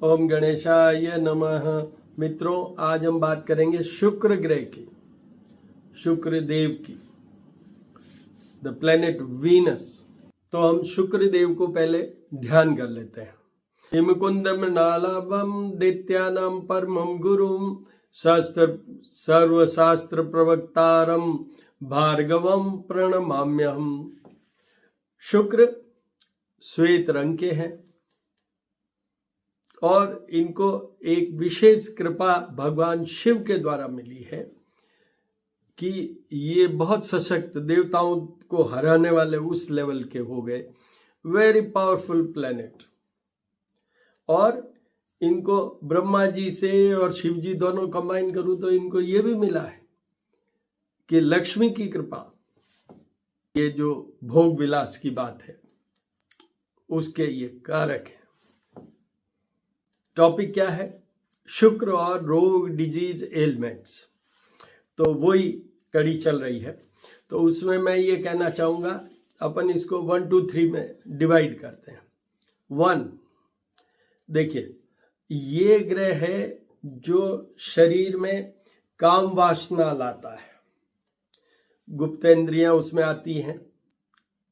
ओम गणेशाय नमः। मित्रों, आज हम बात करेंगे शुक्र ग्रह की, शुक्र देव की, द प्लेनेट वीनस। तो हम शुक्र देव को पहले ध्यान कर लेते हैं। हिमकुंदम नालाभम दैत्यानां परमं गुरुम शास्त्र सर्वशास्त्र प्रवक्तारम भार्गवम प्रणमाम्यहम। शुक्र श्वेत रंग के हैं और इनको एक विशेष कृपा भगवान शिव के द्वारा मिली है कि ये बहुत सशक्त, देवताओं को हराने वाले उस लेवल के हो गए, वेरी पावरफुल प्लेनेट। और इनको ब्रह्मा जी से और शिव जी दोनों कंबाइन करूं तो इनको ये भी मिला है कि लक्ष्मी की कृपा, ये जो भोग विलास की बात है उसके ये कारक है। टॉपिक क्या है? शुक्र और रोग, डिजीज, एलिमेंट्स। तो वही कड़ी चल रही है। तो उसमें मैं ये कहना चाहूंगा, अपन इसको 1 2 3 में डिवाइड करते हैं। 1, देखिए, ये ग्रह है जो शरीर में काम वासना लाता है। गुप्तेंद्रियां उसमें आती हैं,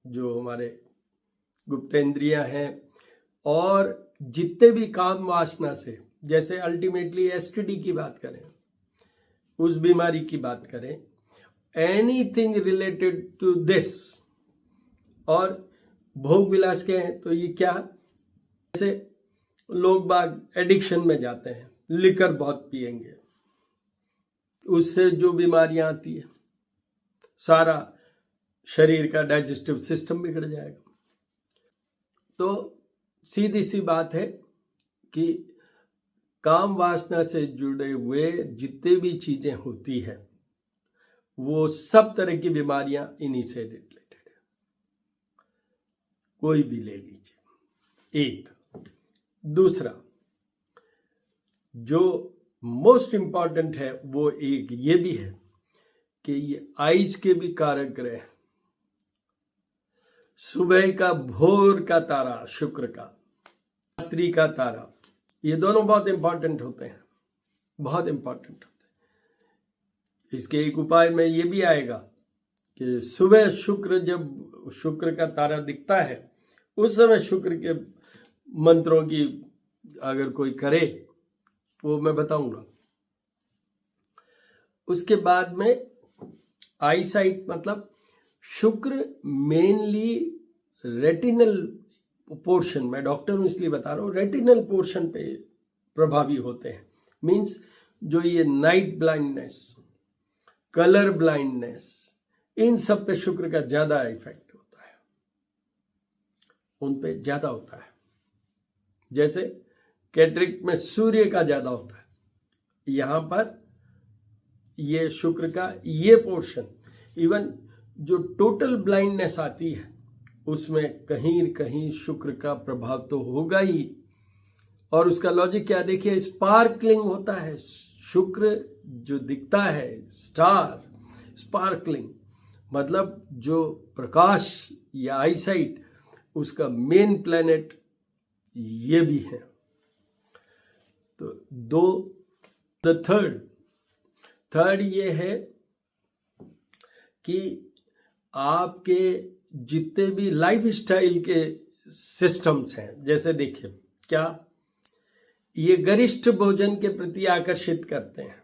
जो हमारे गुप्तेंद्रियां हैं, और जितने भी काम वासना से, जैसे अल्टीमेटली एसटीडी की बात करें, उस बीमारी की बात करें, एनीथिंग रिलेटेड टू दिस, और भोग विलास के हैं तो ये क्या, जैसे लोग बाग एडिक्शन में जाते हैं, लिकर बहुत पिएंगे, उससे जो बीमारियां आती है, सारा शरीर का डाइजेस्टिव सिस्टम बिगड़ जाएगा। तो सीधी सी बात है कि काम वासना से जुड़े हुए जितने भी चीजें होती है, वो सब तरह की बीमारियां इन्हीं से रिलेटेड है। कोई भी ले लीजिए। एक, दूसरा जो मोस्ट इंपॉर्टेंट है वो एक ये भी है कि ये आइज के भी कारक ग्रह, सुबह का भोर का तारा शुक्र का, रात्रि का तारा, ये दोनों बहुत इंपॉर्टेंट होते हैं, बहुत इंपॉर्टेंट होते हैं। इसके एक उपाय में ये भी आएगा कि सुबह शुक्र, जब शुक्र का तारा दिखता है, उस समय शुक्र के मंत्रों की अगर कोई करे वो मैं बताऊंगा। उसके बाद में आई साइट, मतलब शुक्र मेनली रेटिनल पोर्शन, मैं डॉक्टर हूं इसलिए बता रहा हूं, रेटिनल पोर्शन पे प्रभावी होते हैं। मींस जो ये नाइट ब्लाइंडनेस, कलर ब्लाइंडनेस, इन सब पे शुक्र का ज्यादा इफेक्ट होता है, उन पे ज्यादा होता है। जैसे कैटरेक्ट में सूर्य का ज्यादा होता है, यहां पर ये शुक्र का ये पोर्शन, इवन जो टोटल ब्लाइंडनेस आती है उसमें कहीं कहीं शुक्र का प्रभाव तो होगा ही। और उसका लॉजिक क्या, देखिए, स्पार्कलिंग होता है। शुक्र जो दिखता है, स्टार, स्पार्कलिंग, मतलब जो प्रकाश या आईसाइट, उसका मेन प्लेनेट ये भी है। तो दो, द थर्ड ये है कि आपके जितने भी लाइफ स्टाइल के सिस्टम्स हैं, जैसे देखिए, क्या ये गरिष्ठ भोजन के प्रति आकर्षित करते हैं,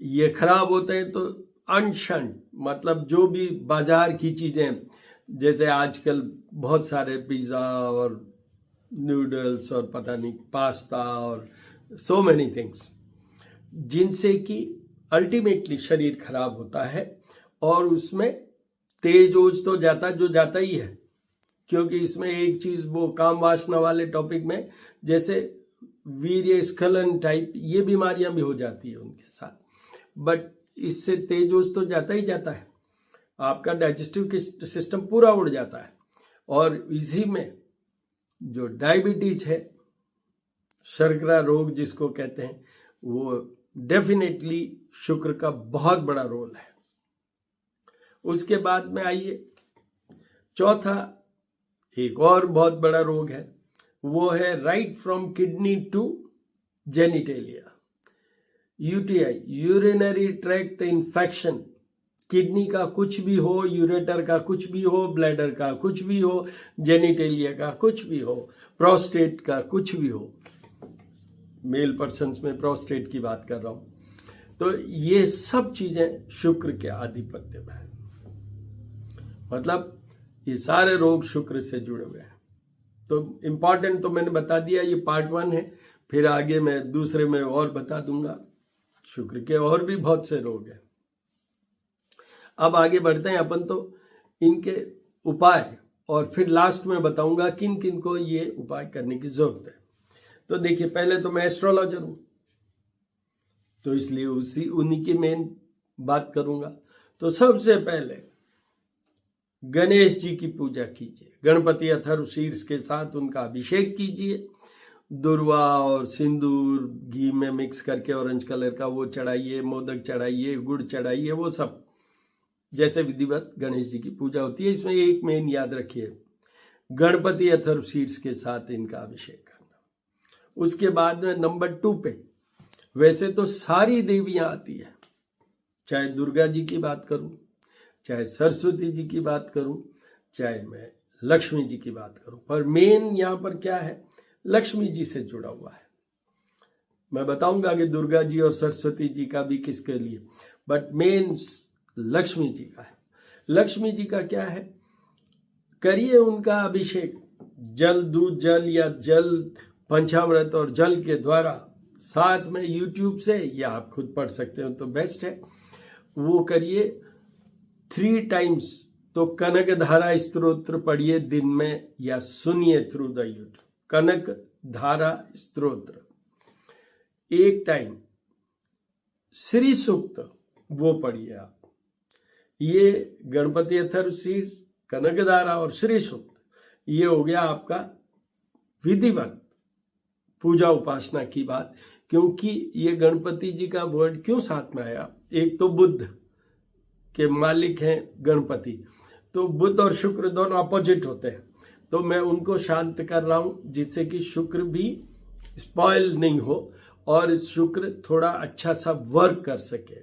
ये खराब होते हैं तो अनशन, मतलब जो भी बाजार की चीजें, जैसे आजकल बहुत सारे पिज्जा और नूडल्स और पता नहीं पास्ता और सो मेनी थिंग्स, जिनसे कि अल्टीमेटली शरीर खराब होता है। और उसमें तेज ओज तो जाता जो जाता ही है, क्योंकि इसमें एक चीज, वो काम वासना वाले टॉपिक में, जैसे वीर्य स्खलन टाइप ये बीमारियां भी हो जाती है उनके साथ, बट इससे तेज ओज तो जाता ही जाता है, आपका डाइजेस्टिव सिस्टम पूरा उड़ जाता है। और इसी में जो डायबिटीज है, शर्करा रोग जिसको कहते हैं, वो डेफिनेटली शुक्र का बहुत बड़ा रोल है। उसके बाद में आइए, चौथा एक और बहुत बड़ा रोग है, वो है right from kidney to genitalia. UTI, urinary tract infection, kidney का कुछ भी हो, यूरेटर का कुछ भी हो, ब्लैडर का कुछ भी हो, जेनिटेलिया का कुछ भी हो, प्रोस्टेट का कुछ भी हो, मेल पर्सन्स में प्रोस्टेट की बात कर रहा हूं, तो ये सब चीजें शुक्र के आधिपत्य में है। मतलब ये सारे रोग शुक्र से जुड़े हुए हैं। तो इंपॉर्टेंट तो मैंने बता दिया, ये पार्ट 1 है, फिर आगे मैं दूसरे में और बता दूंगा। शुक्र के और भी बहुत से रोग हैं। अब आगे बढ़ते हैं अपन तो इनके उपाय, और फिर लास्ट में बताऊंगा किन किन को ये उपाय करने की जरूरत है। तो देखिए, पहले तो मैं एस्ट्रोलॉजर हूं, तो इसलिए उन्हीं की मेन बात करूंगा। तो सबसे पहले गणेश जी की पूजा कीजिए, गणपति अथर्व शीर्ष के साथ उनका अभिषेक कीजिए, दुर्वा और सिंदूर घी में मिक्स करके ऑरेंज कलर का वो चढ़ाइए, मोदक चढ़ाइए, गुड़ चढ़ाइए, वो सब जैसे विधिवत गणेश जी की पूजा होती है। इसमें एक मेन याद रखिए, गणपति अथर्व शीर्ष के साथ इनका अभिषेक करना। उसके बाद में नंबर 2 पे, वैसे तो सारी देवियां आती है, चाहे दुर्गा जी की बात करूं, चाहे सरस्वती जी की बात करूं, चाहे मैं लक्ष्मी जी की बात करूं, पर मेन यहां पर क्या है, लक्ष्मी जी से जुड़ा हुआ है। मैं बताऊंगा कि दुर्गा जी और सरस्वती जी का भी किसके लिए, बट मेन लक्ष्मी जी का है। लक्ष्मी जी का क्या है, करिए उनका अभिषेक जल, दूध, जल या जल, पंचामृत और जल के द्वारा, साथ में यूट्यूब से, या आप खुद पढ़ सकते हो तो बेस्ट है, वो करिए 3 टाइम्स। तो कनक धारा स्तोत्र पढ़िए दिन में, या सुनिए थ्रू द यूट्यूब, कनक धारा स्तोत्र 1 टाइम। श्री सूक्त वो पढ़िए आप। ये गणपति अथर्व शीर्ष, कनक धारा और श्री सूक्त, ये हो गया आपका विधिवत पूजा उपासना की बात। क्योंकि ये गणपति जी का वर्ड क्यों साथ में आया, एक तो बुध के मालिक हैं गणपति, तो बुध और शुक्र दोनों अपोजिट होते हैं, तो मैं उनको शांत कर रहा हूं जिससे कि शुक्र भी स्पॉइल नहीं हो और शुक्र थोड़ा अच्छा सा वर्क कर सके।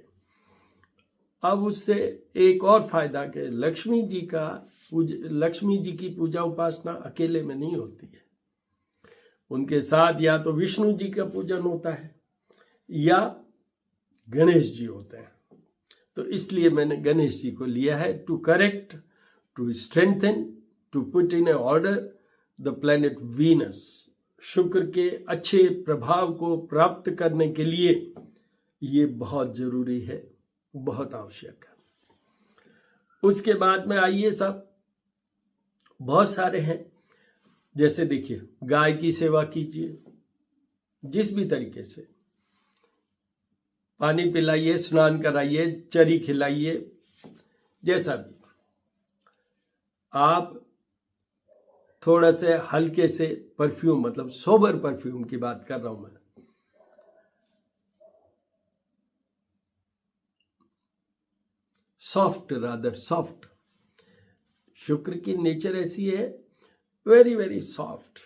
अब उससे एक और फायदा कि लक्ष्मी जी की पूजा उपासना अकेले में नहीं होती है, उनके साथ या तो विष्णु जी का पूजन होता है या गणेश जी होते हैं। तो इसलिए मैंने गणेश जी को लिया है, to correct, to strengthen, to put in a order the planet Venus. शुक्र के अच्छे प्रभाव को प्राप्त करने के लिए ये बहुत जरूरी है, बहुत आवश्यक है। उसके बाद में आइए सब, बहुत सारे हैं, जैसे देखिए गाय की सेवा कीजिए, जिस भी तरीके से, पानी पिलाइए, स्नान कराइए, चरी खिलाइए, जैसा भी। आप थोड़ा से हल्के से परफ्यूम, मतलब सोबर परफ्यूम की बात कर रहा हूं मैं, सॉफ्ट, रादर सॉफ्ट। शुक्र की नेचर ऐसी है, very very soft,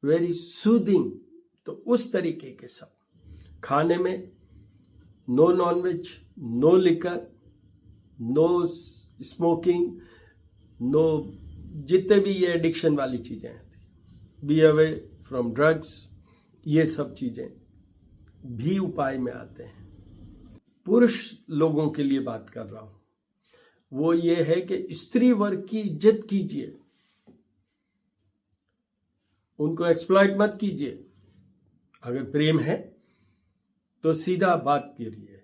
very soothing. तो उस तरीके के सब खाने में, no non-veg, no liquor, no smoking, no जितने भी ये एडिक्शन वाली चीजें हैं, बी अवे फ्रॉम ड्रग्स, ये सब चीजें भी उपाय में आते हैं। पुरुष लोगों के लिए बात कर रहा हूं, वो ये है कि स्त्री वर्ग की इज्जत कीजिए, उनको एक्सप्लॉइट मत कीजिए। अगर प्रेम है तो सीधा बात करिए,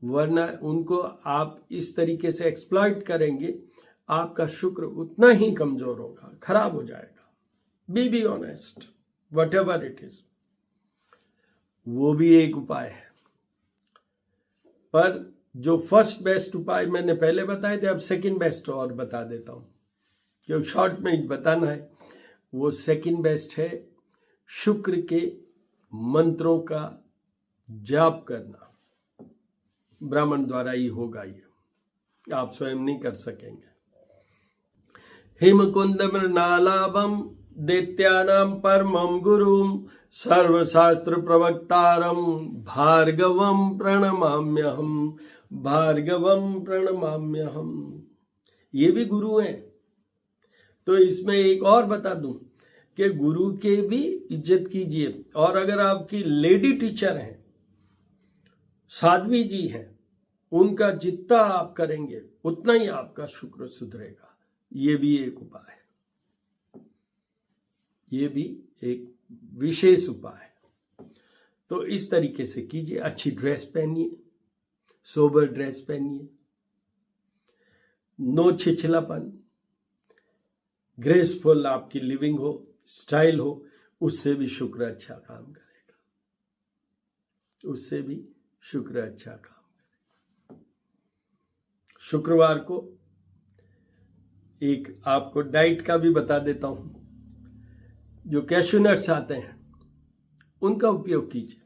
वरना उनको आप इस तरीके से एक्सप्लॉइट करेंगे, आपका शुक्र उतना ही कमजोर होगा, खराब हो जाएगा। Be honest, what ever it is. वो भी एक उपाय है, पर जो फर्स्ट बेस्ट उपाय मैंने पहले बताए थे, अब सेकंड बेस्ट और बता देता हूं, क्योंकि शॉर्ट में ही बताना है। वो सेकंड बेस्ट है शुक्र के मंत्रों का जाप करना, ब्राह्मण द्वारा ही होगा, ये आप स्वयं नहीं कर सकेंगे। हिमकुंद मृणालाभम दैत्यानां परमं गुरुम सर्वशास्त्र प्रवक्तारम भार्गवम प्रणमाम्यहम, भार्गवम प्रणमाम्यहम। ये भी गुरु हैं। तो इसमें एक और बता दूं कि गुरु के भी इज्जत कीजिए। और अगर आपकी लेडी टीचर हैं, साध्वी जी हैं, उनका जितना आप करेंगे उतना ही आपका शुक्र सुधरेगा। ये भी एक उपाय है, ये भी एक विशेष उपाय है। तो इस तरीके से कीजिए। अच्छी ड्रेस पहनिए, सोबर ड्रेस पहनिए, नो छिछलापन, ग्रेसफुल आपकी लिविंग हो, स्टाइल हो, उससे भी शुक्र अच्छा काम करेगा, उससे भी शुक्र अच्छा काम करेगा। शुक्रवार को एक आपको डाइट का भी बता देता हूं। जो कैश्यू नट्स आते हैं उनका उपयोग कीजिए,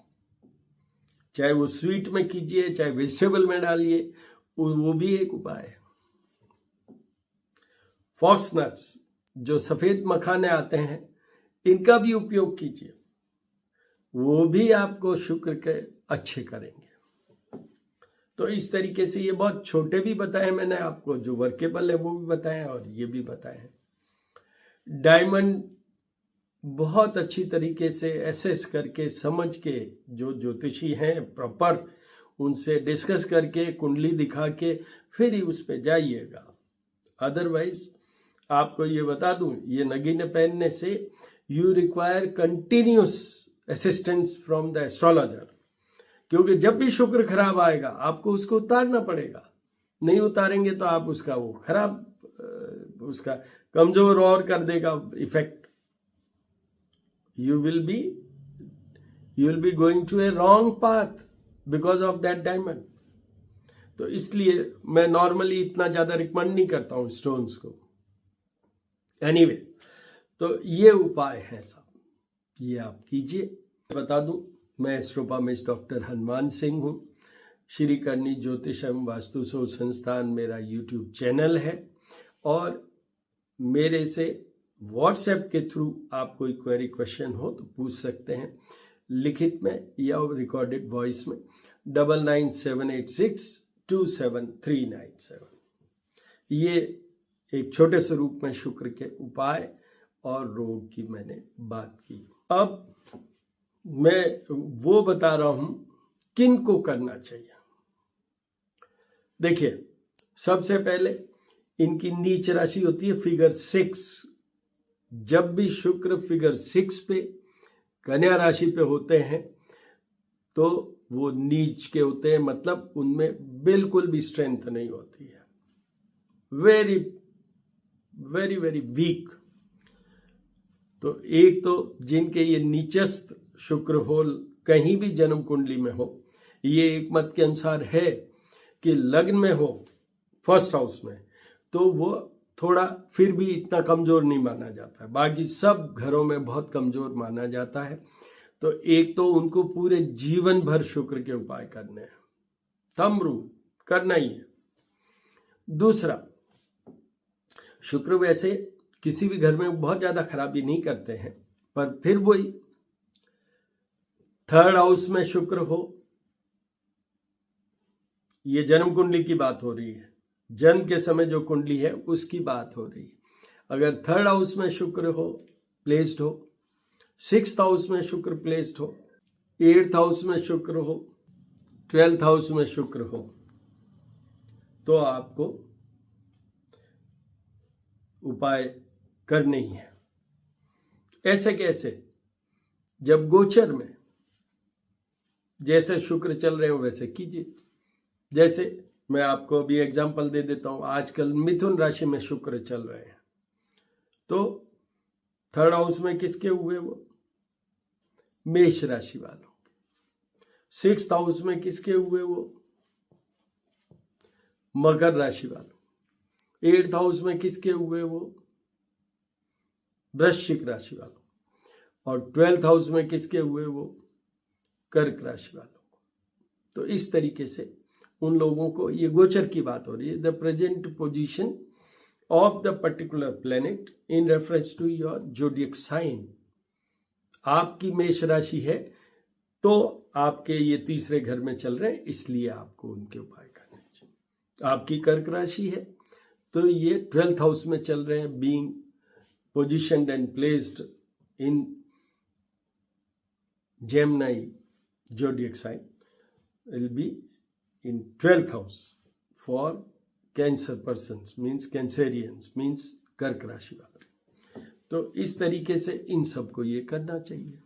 चाहे वो स्वीट में कीजिए, चाहे वेजिटेबल में डालिए, वो भी एक उपाय है। फॉक्स नट्स, जो सफेद मखाने आते हैं, इनका भी उपयोग कीजिए, वो भी आपको शुक्र के अच्छे करेंगे। तो इस तरीके से ये बहुत छोटे भी बताए मैंने आपको, जो वर्केबल है वो भी बताए और ये भी बताए हैं। डायमंड बहुत अच्छी तरीके से एसेस करके, समझ के, जो ज्योतिषी हैं प्रॉपर, उनसे डिस्कस करके, कुंडली दिखा के फिर ही उस पे जाइएगा। अदरवाइज आपको ये बता दूं, ये नगीने पहनने से you require continuous assistance from the astrologer, क्योंकि जब भी शुक्र खराब आएगा आपको उसको उतारना पड़ेगा। नहीं उतारेंगे तो आप उसका वो खराब, उसका कमजोर और कर देगा effect. You will be going to a wrong path because of that diamond. तो इसलिए मैं नॉर्मली इतना ज्यादा रिकमेंड नहीं करता हूं स्टोन्स को। एनीवे, तो ये उपाय है सब, ये आप कीजिए। बता दूं, मैं एस्ट्रोपामिस्ट डॉक्टर हनुमान सिंह हूं। श्री करनी ज्योतिष एवं वास्तु शोध संस्थान मेरा यूट्यूब चैनल है, और मेरे से व्हाट्सएप के थ्रू आप कोई क्वेरी क्वेश्चन हो तो पूछ सकते हैं, लिखित में या रिकॉर्डेड वॉइस में 9978627397। ये एक छोटे से रूप में शुक्र के उपाय और रोग की मैंने बात की। अब मैं वो बता रहा हूं किन को करना चाहिए। देखिए, सबसे पहले इनकी नीच राशि होती है फिगर 6। जब भी शुक्र फिगर 6 पे कन्या राशि पे होते हैं तो वो नीच के होते हैं, मतलब उनमें बिल्कुल भी स्ट्रेंथ नहीं होती है, वेरी वेरी वेरी वीक। तो एक तो जिनके ये नीचस्थ शुक्र हो, कहीं भी जन्म कुंडली में हो, ये एक मत के अनुसार है कि लग्न में हो फर्स्ट हाउस में, तो वो थोड़ा फिर भी इतना कमजोर नहीं माना जाता है, बाकी सब घरों में बहुत कमजोर माना जाता है। तो एक तो उनको पूरे जीवन भर शुक्र के उपाय करने हैं, थंब रूल करना ही है। दूसरा, शुक्र वैसे किसी भी घर में बहुत ज्यादा खराबी नहीं करते हैं, पर फिर वही थर्ड हाउस में शुक्र हो, ये जन्म कुंडली की बात हो रही है, जन्म के समय जो कुंडली है उसकी बात हो रही है। अगर थर्ड हाउस में शुक्र हो, प्लेस्ड हो, 6th हाउस में शुक्र प्लेस्ड हो, 8th हाउस में शुक्र हो, 12th हाउस में शुक्र हो, तो आपको उपाय करने ही है। ऐसे कैसे? जब गोचर में जैसे शुक्र चल रहे हो वैसे कीजिए। जैसे मैं आपको अभी एग्जांपल दे देता हूं, आजकल मिथुन राशि में शुक्र चल रहे हैं, तो थर्ड हाउस में किसके हुए? वो मेष राशि वालों। 6th हाउस में किसके हुए? वो मकर राशि वालों। 8th हाउस में किसके हुए? वो वृश्चिक राशि वालों। और 12th हाउस में किसके हुए? वो कर्क राशि वालों। तो इस तरीके से उन लोगों को, ये गोचर की बात हो रही है, the present position of the particular planet in reference to your zodiac sign. आपकी मेष राशि है तो आपके ये तीसरे घर में चल रहे हैं, इसलिए आपको उनके उपाय करने चाहिए। आपकी कर्क राशि है तो ये 12th हाउस में चल रहे हैं, being positioned and placed in Gemini zodiac sign will be in 12th house for Cancer persons, means Cancerians, means कर्क राशि वाले। तो इस तरीके से इन सबको ये करना चाहिए।